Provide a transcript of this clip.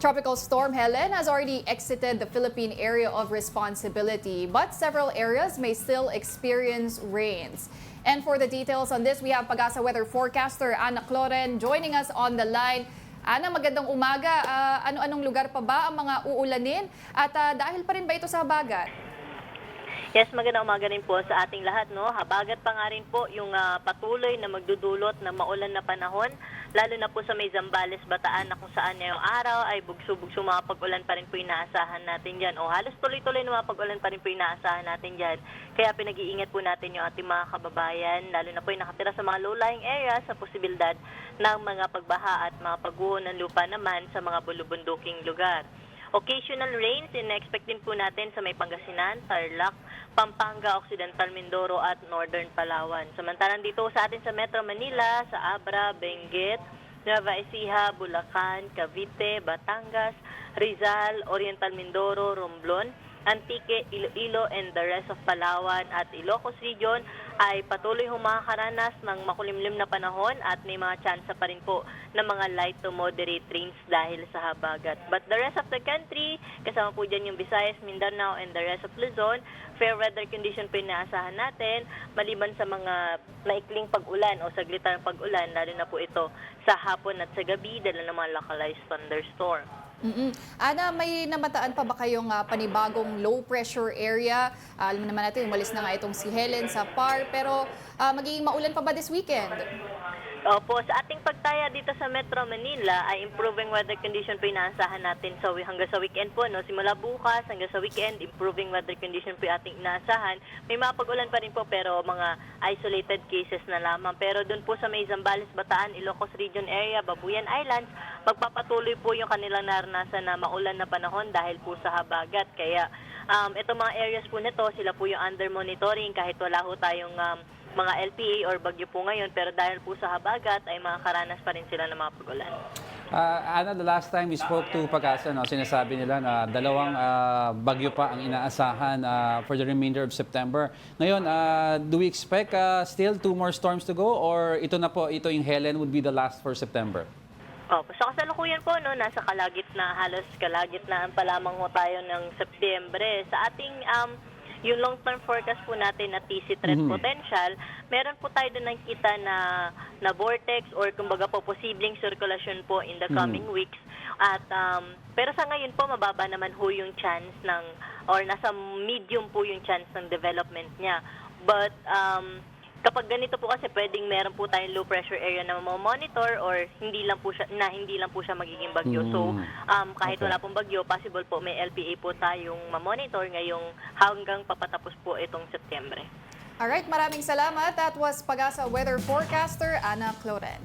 Tropical Storm Helen has already exited the Philippine area of responsibility, but several areas may still experience rains. And for the details on this, we have Pag-asa weather forecaster Ana Cloren joining us on the line. Ana, magandang umaga. Ano-anong lugar pa ba ang mga uulanin? At dahil pa rin ba ito sa habagat? Yes, magandang umaga rin po sa ating lahat, no? Habagat pa nga rin po yung patuloy na magdudulot ng maulan na panahon, lalo na po sa may Zambales, Bataan, na kung saan ngayong araw ay bugso-bugso mga pag-ulan pa rin po inaasahan natin dyan. O halos tuloy-tuloy na mga pag-ulan pa rin po inaasahan natin dyan. Kaya pinag-iingat po natin yung ating mga kababayan, lalo na po yung nakatira sa mga low-lying areas sa posibilidad ng mga pagbaha at mga pagguho ng lupa naman sa mga bulubunduking lugar. Occasional rains in-expect din po natin sa may Pangasinan, Tarlac, Pampanga, Occidental Mindoro at Northern Palawan. Samantalang dito sa atin sa Metro Manila, sa Abra, Benguet, Nueva Ecija, Bulacan, Cavite, Batangas, Rizal, Oriental Mindoro, Romblon, Antique, Iloilo, and the rest of Palawan at Ilocos Region ay patuloy humakaranas ng makulimlim na panahon at may mga tsansa pa rin po ng mga light to moderate rains dahil sa habagat. But the rest of the country, kasama po dyan yung Visayas, Mindanao, and the rest of Luzon, fair weather condition po inaasahan natin, maliban sa mga maikling pag-ulan o saglitang pag-ulan, lalo na po ito sa hapon at sa gabi, dala ng mga localized thunderstorm. Ana, may namataan pa ba kayong panibagong low pressure area? Alam naman natin, umalis na nga itong si Helen sa PAR, pero magiging maulan pa ba this weekend? Opo, sa ating pagtaya dito sa Metro Manila ay improving weather condition po inaasahan natin hanggang sa weekend po. No? Simula bukas hanggang sa weekend, improving weather condition po yung ating inaasahan. May mga pag-ulan pa rin po pero mga isolated cases na lamang. Pero doon po sa may Zambales, Bataan, Ilocos Region area, Babuyan Islands, magpapatuloy po yung kanilang naranasan na maulan na panahon dahil po sa habagat. Kaya itong mga areas po nito, sila po yung under monitoring kahit wala ho tayong mga LPA or bagyo po ngayon, pero dahil po sa habagat ay makakaranas pa rin sila ng mga pag-ulan. Ana, the last time we spoke to Pag-asa, no, sinasabi nila na dalawang bagyo pa ang inaasahan for the remainder of September. Ngayon, do we expect still 2 more storms to go or ito na po, ito yung Helen would be the last for September? Sa kasalukuyan po, no, nasa halos kalagitnaan pa lamang ho tayo ng Setyembre. Sa ating yung long-term forecast po natin na TC threat potential, meron po tayo doon nakita na vortex or kumbaga po posibleng circulation po in the coming weeks. At pero sa ngayon po mababa naman ho yung chance or nasa medium po yung chance ng development niya. But kapag ganito po kasi pwedeng meron po tayong low pressure area na monitor or hindi lang po siya magiging bagyo. So kahit wala pong bagyo, possible po may LPA po tayong ma-monitor ngayong hanggang papatapos po itong Setyembre. Alright, maraming salamat. That was Pag-asa weather forecaster Ana Cloren.